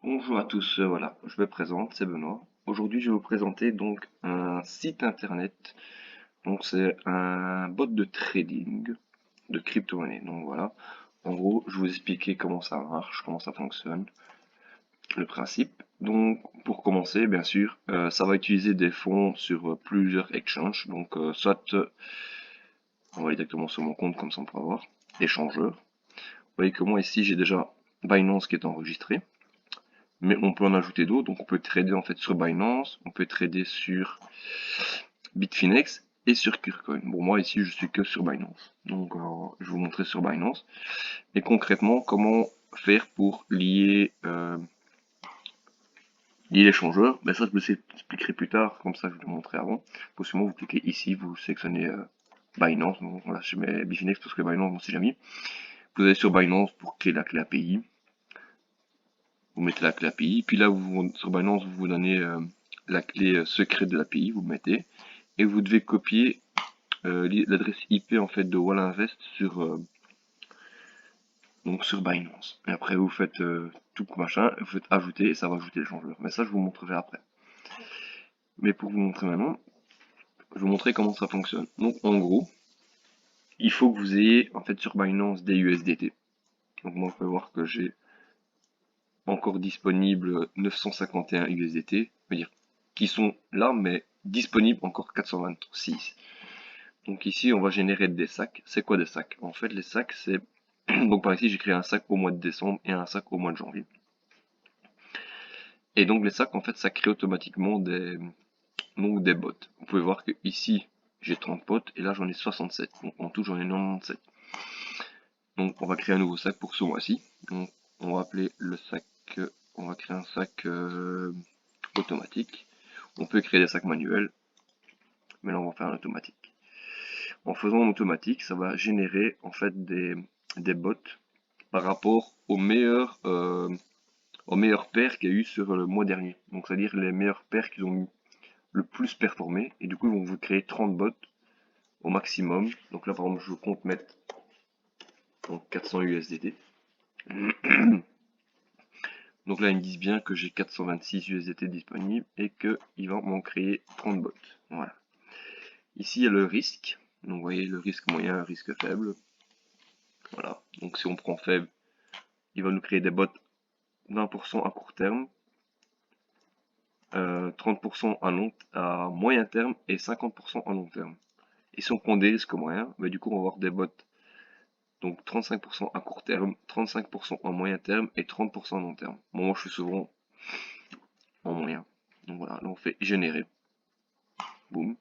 Bonjour à tous, voilà, je me présente, c'est Benoît. Aujourd'hui, je vais vous présenter donc un site internet. Donc, c'est un bot de trading de crypto-monnaie. Donc voilà, en gros, je vais vous expliquer comment ça marche, comment ça fonctionne, le principe. Donc, pour commencer, bien sûr, ça va utiliser des fonds sur plusieurs exchanges. Donc, on va aller directement sur mon compte, comme ça on peut voir, échangeur. Vous voyez que moi ici, j'ai déjà Binance qui est enregistré. Mais on peut en ajouter d'autres, donc on peut trader en fait sur Binance, on peut trader sur Bitfinex et sur Kucoin. Bon, moi ici je suis que sur Binance, donc je vais vous montrer sur Binance. Et concrètement, comment faire pour lier l'échangeur. Ben ça je vous expliquerai plus tard, comme ça je vous l'ai montré avant. Possiblement vous cliquez ici, vous sélectionnez Binance, donc voilà, je mets Bitfinex parce que Binance on sait jamais. Vous allez sur Binance pour créer la clé API. Vous mettez la clé API, puis là sur Binance vous donnez la clé secrète de l'API, vous mettez, et vous devez copier l'adresse IP en fait de Wallinvest sur Binance. Et après vous faites tout machin, vous faites ajouter et ça va ajouter l'échangeur. Mais ça je vous montrerai après. Mais pour vous montrer maintenant, je vais vous montrer comment ça fonctionne. Donc en gros, il faut que vous ayez en fait sur Binance des USDT. Donc moi vous pouvez voir que j'ai encore disponible 951 USDT, c'est-à-dire qui sont là mais disponibles encore 426. Donc ici, on va générer des sacs. C'est quoi des sacs? En fait, les sacs, c'est... Donc par ici, j'ai créé un sac au mois de décembre et un sac au mois de janvier. Et donc les sacs, en fait, ça crée automatiquement des bots. Vous pouvez voir que ici, j'ai 30 potes et là, j'en ai 67. Donc en tout, j'en ai 97. Donc on va créer un nouveau sac pour ce mois-ci. Donc on va appeler le sac... On va créer un sac automatique. On peut créer des sacs manuels, mais là, on va faire un automatique. En faisant en automatique, ça va générer en fait des bots par rapport aux meilleures paires qu'il y a eu sur le mois dernier. Donc c'est-à-dire les meilleures paires qui ont le plus performé. Et du coup, ils vont vous créer 30 bots au maximum. Donc là, par exemple, je compte mettre donc 400 USDT. Donc là, ils me disent bien que j'ai 426 USDT disponibles et qu'ils vont m'en créer 30 bots. Voilà. Ici, il y a le risque. Donc vous voyez, le risque moyen, le risque faible. Voilà. Donc si on prend faible, il va nous créer des bots 20% à court terme, 30% à moyen terme et 50% à long terme. Et si on prend des risques moyens, bah, du coup on va avoir des bots donc 35% à court terme, 35% à moyen terme et 30% à long terme. Bon, moi je suis souvent en moyen. Donc voilà, là on fait générer. Boum.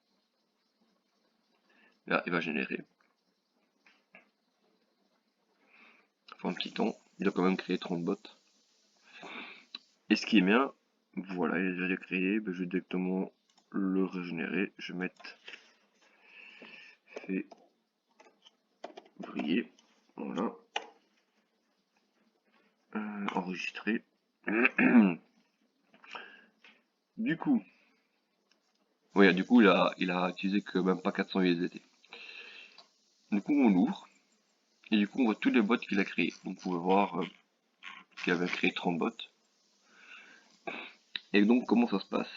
Là il va générer. Il faut un petit temps. Il a quand même créé 30 bots. Et ce qui est bien, voilà, il est déjà créé. Bah, je vais directement le régénérer. Je vais mettre fait briller. Voilà. Enregistrer. Du coup, il a utilisé que même pas 400 USDT. Du coup, on ouvre, et du coup, on voit tous les bots qu'il a créés. Donc, vous pouvez voir qu'il avait créé 30 bots. Et donc, comment ça se passe?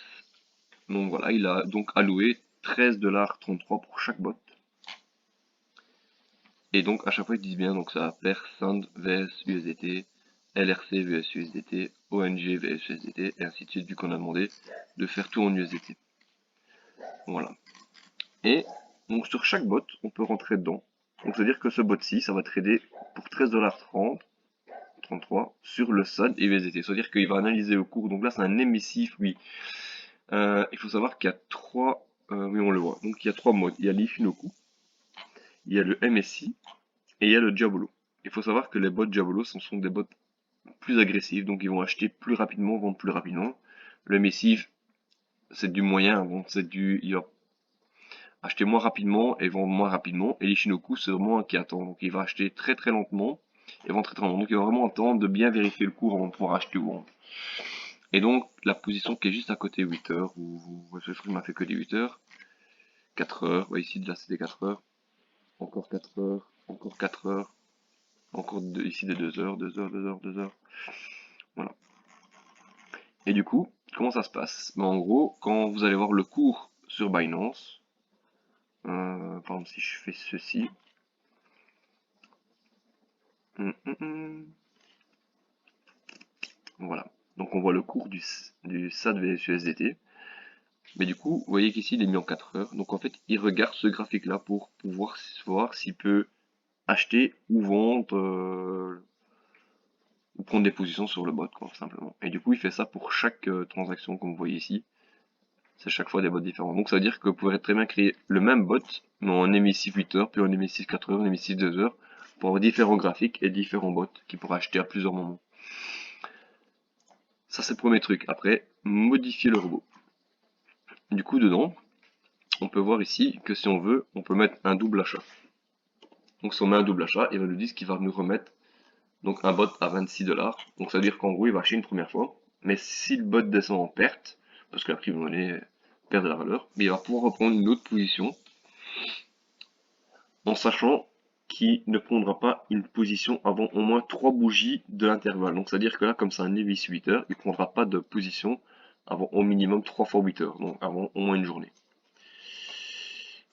Donc voilà, il a donc alloué 13,33$ pour chaque bot. Et donc, à chaque fois, ils disent bien, donc ça va faire SAND vs USDT, LRC vs USDT, ONG vs USDT, et ainsi de suite, vu qu'on a demandé de faire tout en USDT. Voilà. Et donc sur chaque bot, on peut rentrer dedans. Donc c'est-à-dire que ce bot-ci, ça va trader pour 13,30$, 33 sur le SAD et USDT. C'est-à-dire qu'il va analyser le cours. Donc là, c'est un émissif, oui. Il faut savoir qu'il y a trois... oui, on le voit. Donc il y a trois modes. Il y a l'Ifinoku, il y a le MSI et il y a le Diabolo. Il faut savoir que les bots Diabolo, ce sont des bots plus agressifs. Donc ils vont acheter plus rapidement, vendre plus rapidement. Le émissif, c'est du moyen. Bon, il va acheter moins rapidement et vendre moins rapidement. Et l'Ishinoku, c'est vraiment un qui attend. Donc il va acheter très très lentement et vendre très très lentement. Donc il va vraiment attendre de bien vérifier le cours avant de pouvoir acheter ou vendre. Et donc la position qui est juste à côté 8 heures, où ce truc m'a fait que des 8 heures, 4 heures, ouais, ici là c'était 4 heures, encore 4 heures, encore 4 heures, encore ici des 2 heures, 2 heures, 2 heures, 2 heures. Voilà. Et du coup, comment ça se passe? Ben, en gros, quand vous allez voir le cours sur Binance, par exemple si je fais ceci, voilà. Donc on voit le cours du SAT vs USDT. Mais du coup, vous voyez qu'ici il est mis en 4 heures. Donc en fait, il regarde ce graphique-là pour pouvoir voir s'il peut acheter ou vendre ou prendre des positions sur le bot, quoi, simplement. Et du coup, il fait ça pour chaque transaction, comme vous voyez ici. C'est chaque fois des bots différents. Donc ça veut dire que vous pourrez très bien créer le même bot, mais en émissif 8 heures, puis en émissif 4 heures, en émissif 2 heures, pour avoir différents graphiques et différents bots qui pourraient acheter à plusieurs moments. Ça c'est le premier truc. Après, modifier le robot. Du coup, dedans, on peut voir ici que si on veut, on peut mettre un double achat. Donc si on met un double achat, il va nous dire qu'il va nous remettre donc un bot à 26 $. Donc ça veut dire qu'en gros, il va acheter une première fois. Mais si le bot descend en perte, parce que la crypto-monnaie perd de la valeur, mais il va pouvoir reprendre une autre position en sachant qu'il ne prendra pas une position avant au moins 3 bougies de l'intervalle. Donc c'est à dire que là, comme c'est un EVIS 8 heures, il ne prendra pas de position avant au minimum 3 fois 8 heures, donc avant au moins une journée.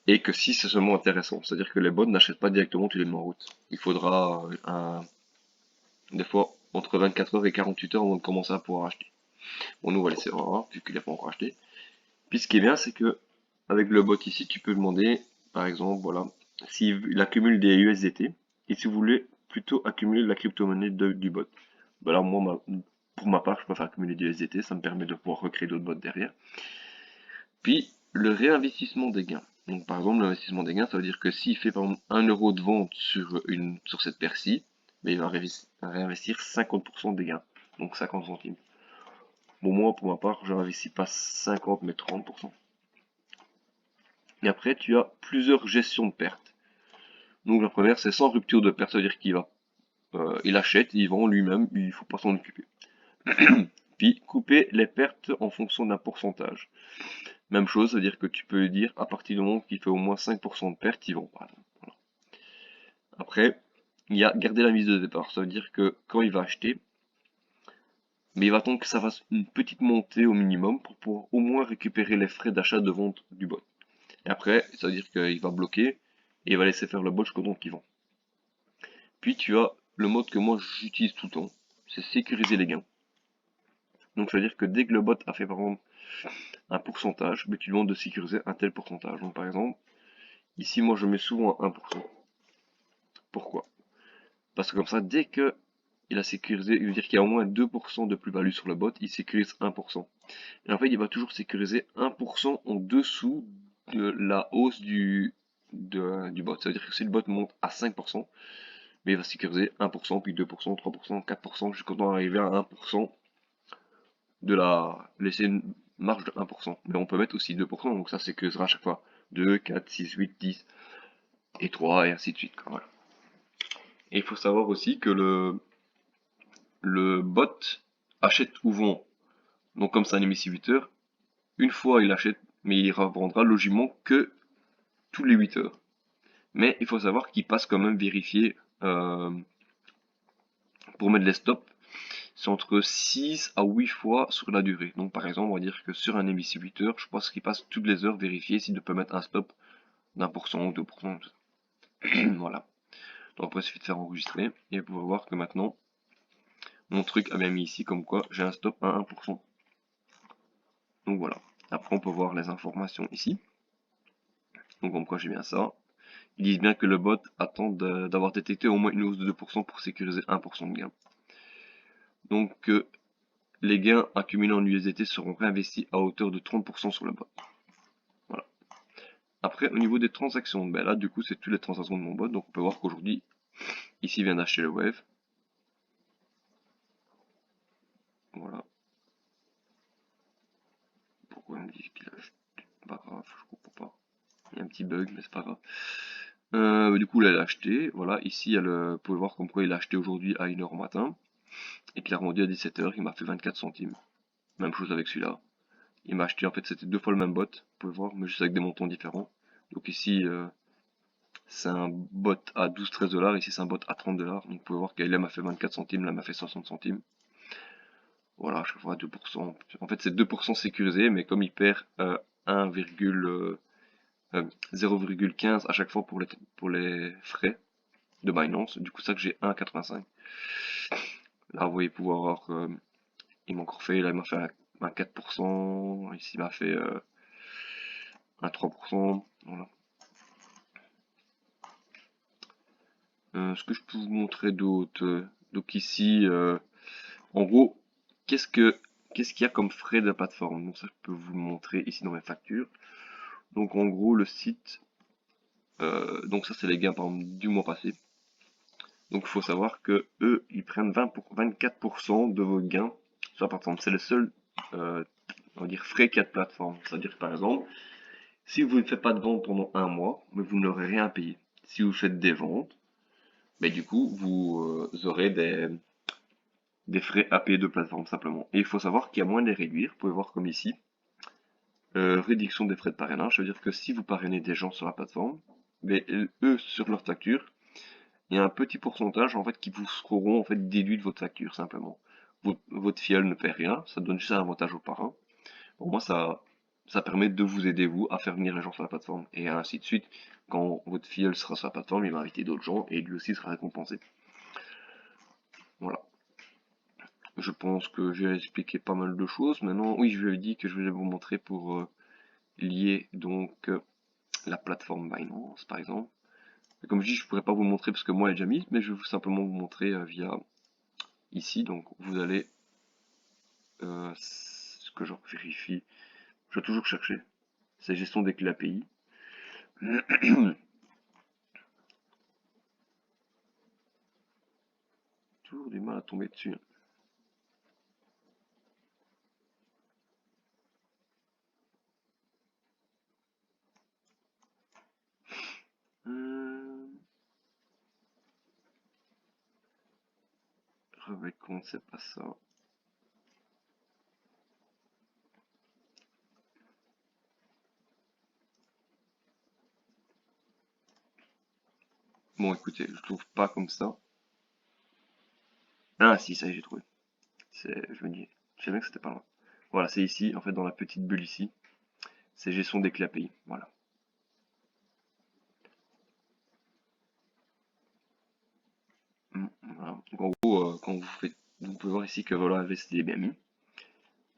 Et que si c'est seulement intéressant, c'est-à-dire que les bots n'achètent pas directement tous les mots en route. Il faudra des fois entre 24 heures et 48 heures avant de commencer à pouvoir acheter. Bon, nous on va laisser voir, vu qu'il n'a pas encore acheté. Puis ce qui est bien, c'est que avec le bot ici, tu peux demander, par exemple, voilà, s'il accumule des USDT, et si vous voulez plutôt accumuler la crypto-monnaie du bot. Voilà, moi, pour ma part, je préfère accumuler des USDT, ça me permet de pouvoir recréer d'autres bots derrière. Puis, le réinvestissement des gains. Donc, par exemple, l'investissement des gains, ça veut dire que s'il fait par exemple 1 euro de vente sur cette paire-ci, il va réinvestir 50% des gains, donc 50 centimes. Bon, moi, pour ma part, je n'investis pas 50, mais 30%. Et après, tu as plusieurs gestions de pertes. Donc la première, c'est sans rupture de perte, c'est-à-dire qu'il va, il achète, il vend lui-même, il ne faut pas s'en occuper. Puis couper les pertes en fonction d'un pourcentage. Même chose, c'est-à-dire que tu peux lui dire à partir du moment qu'il fait au moins 5% de perte, il vend par exemple. Voilà. Après, il y a garder la mise de départ, ça veut dire que quand il va acheter, mais il va attendre que ça fasse une petite montée au minimum pour pouvoir au moins récupérer les frais d'achat de vente du bot. Et après, ça veut dire qu'il va bloquer et il va laisser faire le bot jusqu'au temps qu'il vend. Puis tu as le mode que moi j'utilise tout le temps, c'est sécuriser les gains. Donc ça veut dire que dès que le bot a fait par exemple un pourcentage, mais tu demandes de sécuriser un tel pourcentage. Donc par exemple, ici moi je mets souvent un 1%. Pourquoi? Parce que comme ça, dès que il a sécurisé, il veut dire qu'il y a au moins 2% de plus-value sur le bot, il sécurise 1%. Et en fait, il va toujours sécuriser 1% en dessous de la hausse du bot. Ça veut dire que si le bot monte à 5%, mais il va sécuriser 1%, puis 2%, 3%, 4%, jusqu'à temps d'arriver à 1% de laisser une marge de 1%. Mais on peut mettre aussi 2%, donc ça sécurisera à chaque fois 2, 4, 6, 8, 10, et 3, et ainsi de suite. Voilà. Et il faut savoir aussi que le bot achète ou vend. Donc comme c'est un émissiviteur, une fois il achète, mais il revendra logiquement que tous les 8 heures. Mais il faut savoir qu'il passe quand même vérifier pour mettre les stops, c'est entre 6 à 8 fois sur la durée. Donc par exemple, on va dire que sur un émissiviteur, je pense qu'il passe toutes les heures vérifier s'il peut mettre un stop d'1% ou 2%. Voilà. Donc après, il suffit de faire enregistrer et vous pouvez voir que maintenant, mon truc a bien mis ici comme quoi j'ai un stop à 1%. Donc voilà. Après, on peut voir les informations ici. Donc comme quoi j'ai bien ça. Ils disent bien que le bot attend d'avoir détecté au moins une hausse de 2% pour sécuriser 1% de gain. Donc les gains accumulés en USDT seront réinvestis à hauteur de 30% sur le bot. Voilà. Après, au niveau des transactions, ben là, du coup, c'est toutes les transactions de mon bot. Donc, on peut voir qu'aujourd'hui, ici, il vient d'acheter le Wave. Voilà. Pourquoi il me dit qu'il a acheté? Pas grave, je comprends pas. Il y a un petit bug, mais c'est pas grave. Du coup, là, il a acheté. Voilà, ici, il y a vous pouvez voir comme quoi il a acheté aujourd'hui à 1h au matin. Et qu'il a revendu à 17h, il m'a fait 24 centimes. Même chose avec celui-là. Il m'a acheté, en fait, c'était deux fois le même bot. Vous pouvez voir, mais juste avec des montants différents. Donc ici, c'est un bot à 12-13 $, ici c'est un bot à 30 $. Donc vous pouvez voir qu'elle m'a fait 24 centimes, là m'a fait 60 centimes. Voilà, à chaque fois 2%. En fait, c'est 2% sécurisé, mais comme il perd 0,15 à chaque fois pour les frais de Binance, du coup, ça que j'ai 1,85. Là, vous voyez pouvoir voir, il m'a encore fait, là, il m'a fait un 4%, ici, il m'a fait un 3%. Voilà. Ce que je peux vous montrer d'autre, donc ici, en gros, qu'est-ce que qu'est-ce qu'il y a comme frais de la plateforme? Donc ça, je peux vous le montrer ici dans mes factures. Donc en gros, le site, donc ça c'est les gains par exemple du mois passé. Donc il faut savoir que eux, ils prennent 24% de vos gains sur la plateforme. C'est le seul, on va dire, frais qu'il y a de plateforme. C'est-à-dire que par exemple, si vous ne faites pas de vente pendant un mois, mais vous n'aurez rien à payer. Si vous faites des ventes, mais du coup, vous aurez des frais à payer de plateforme simplement. Et il faut savoir qu'il y a moins de les réduire. Vous pouvez voir comme ici. Réduction des frais de parrainage, ça veut dire que si vous parrainez des gens sur la plateforme, mais eux, sur leur facture, il y a un petit pourcentage en fait qui vous seront en fait déduits de votre facture simplement. Votre filleul ne paie rien, ça donne juste un avantage aux parrains. Pour moi, ça permet de vous aider vous à faire venir les gens sur la plateforme et ainsi de suite. Quand votre filleul sera sur la plateforme, il va inviter d'autres gens et lui aussi sera récompensé. Voilà. Je pense que j'ai expliqué pas mal de choses. Maintenant, oui, je lui ai dit que je voulais vous montrer pour lier donc la plateforme Binance, par exemple. Et comme je dis, je pourrais pas vous le montrer parce que moi, elle est déjà mise, mais je vais simplement vous montrer via ici. Donc, vous allez, ce que je vérifie, je dois toujours chercher, c'est gestion des clés API. Toujours du mal à tomber dessus. Relevé de compte, c'est pas ça. Bon, écoutez, je trouve pas comme ça. Ah, si, ça y est, j'ai trouvé. Je me dis, je savais que c'était pas loin. Voilà, c'est ici, en fait, dans la petite bulle ici. C'est gestion des clés API. Voilà. Voilà. Donc, en gros, quand vous faites, vous pouvez voir ici que voilà, Invest est bien mis.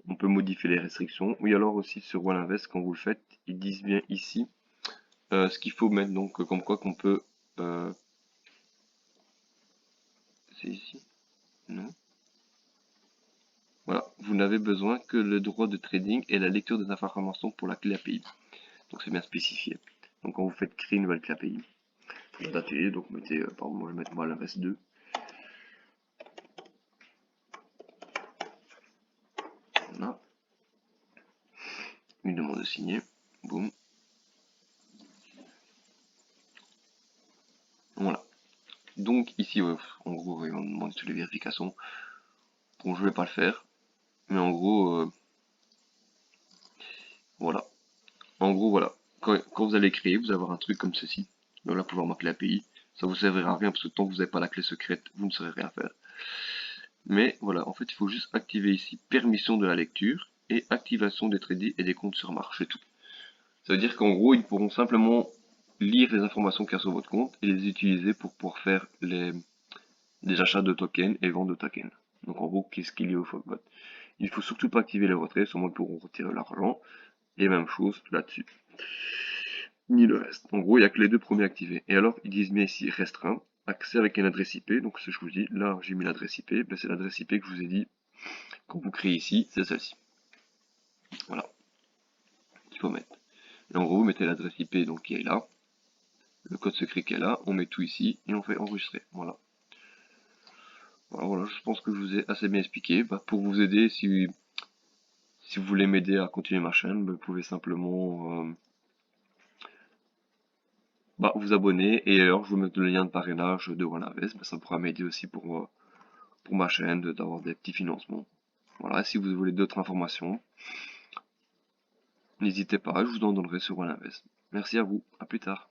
On peut modifier les restrictions. Oui, alors aussi sur Wallinvest, quand vous le faites, ils disent bien ici ce qu'il faut mettre. Donc, comme quoi qu'on peut. Euh, c'est ici? Non. Voilà, vous n'avez besoin que le droit de trading et la lecture des informations pour la clé API. Donc c'est bien spécifié. Donc quand vous faites créer une nouvelle clé API, vous datez, donc mettez, par exemple, moi je vais mettre Wallinvest 2. Voilà. Une demande de signer. Boum. Voilà. Donc ici, en gros, ils vont demander toutes les vérifications. Bon, je vais pas le faire. Mais en gros, voilà. En gros, voilà. Quand vous allez créer, vous allez avoir un truc comme ceci. Donc là, pouvoir marquer l'API. Ça vous servira à rien parce que tant que vous n'avez pas la clé secrète, vous ne saurez rien faire. Mais voilà, en fait, il faut juste activer ici permission de la lecture et activation des trading et des comptes sur marche, c'est tout. Ça veut dire qu'en gros, ils pourront simplement lire les informations qu'il y a sur votre compte et les utiliser pour pouvoir faire des achats de tokens et ventes de tokens. Donc en gros, qu'est-ce qu'il y a au Fogbot? Il faut surtout pas activer les retraits, seulement ils pourront retirer l'argent. Et même chose là-dessus. Ni le reste. En gros, il n'y a que les deux premiers activés. Et alors, ils disent bien ici restreint, accès avec une adresse IP. Donc, ce que je vous dis, là, j'ai mis l'adresse IP. Ben, c'est l'adresse IP que je vous ai dit quand vous créez ici, c'est celle-ci. Voilà, qu'il faut mettre. Et en gros, vous mettez l'adresse IP donc, qui est là, le code secret qui est là, on met tout ici et on fait enregistrer. Voilà. Voilà, je pense que je vous ai assez bien expliqué. Bah, pour vous aider, si vous voulez m'aider à continuer ma chaîne, vous pouvez simplement vous abonner et alors je vous mets le lien de parrainage de Wallinvest, ça pourra m'aider aussi pour ma chaîne d'avoir des petits financements. Voilà, si vous voulez d'autres informations, n'hésitez pas, je vous en donnerai sur Wallinvest. Merci à vous, à plus tard.